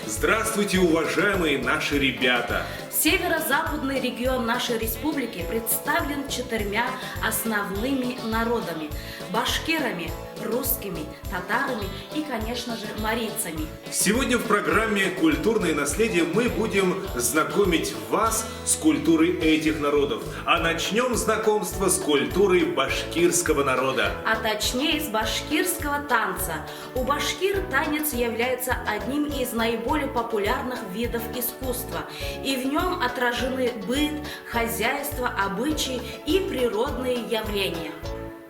Здравствуйте, уважаемые наши ребята! Северо-западный регион нашей республики представлен 4 основными народами – башкирами, русскими, татарами и, конечно же, марийцами. Сегодня в программе «Культурное наследие» мы будем знакомить вас с культурой этих народов. А начнем знакомство с культурой башкирского народа. А точнее с башкирского танца. У башкир танец является одним из наиболее популярных видов искусства. И в нем отражены быт, хозяйство, обычаи и природные явления.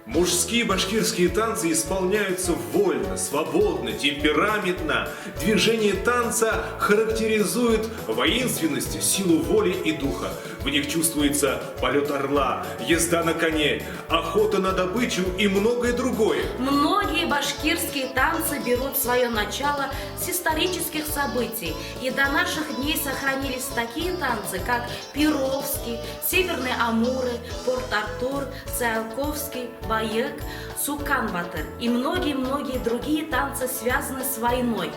Мужские башкирские танцы исполняются вольно, свободно, темпераментно. Движение танца характеризует воинственность, силу воли и духа. В них чувствуется полет орла, езда на коне, охота на добычу и многое другое. Многие башкирские танцы берут свое начало с исторических событий. И до наших дней сохранились такие танцы, как Перовский, Северные Амуры, Порт-Артур, Циолковский, Баек, Сукан-Батыр и многие-многие другие танцы связаны с войной.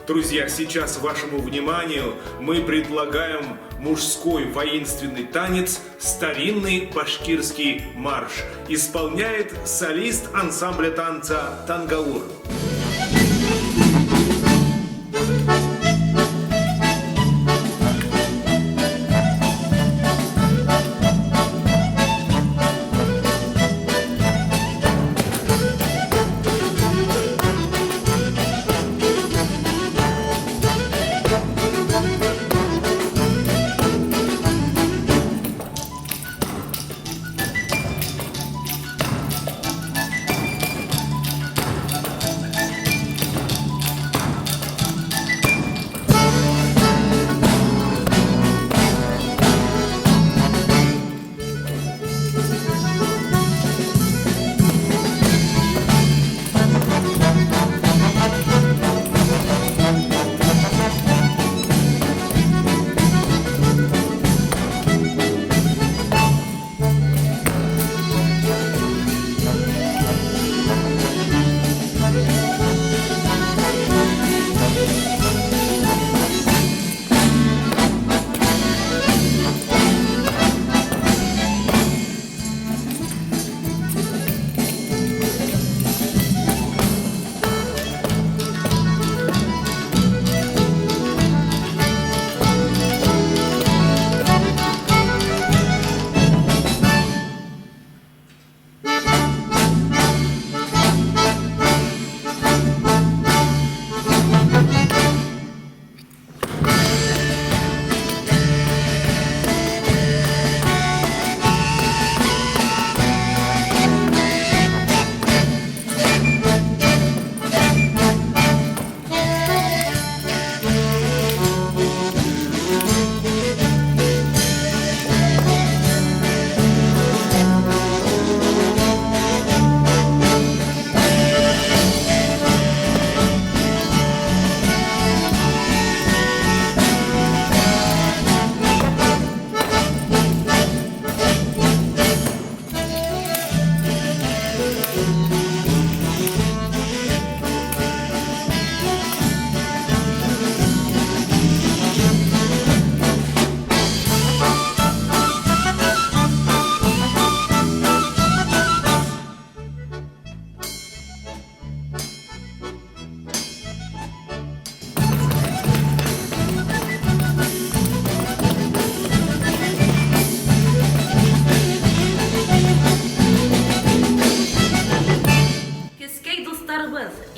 Друзья, сейчас вашему вниманию мы предлагаем мужской воинственный танец «Старинный башкирский марш». Исполняет солист ансамбля танца «Тангаур».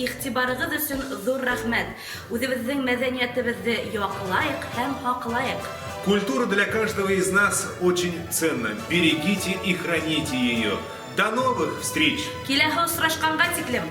Игътибарыгыз өчен зур рәхмәт. Үзебезнең мәдәниятебезне яклайык һәм хаклайык. Культура для каждого из нас очень ценна. Берегите и храните ее. До новых встреч! Киләһе очрашканга тиклем.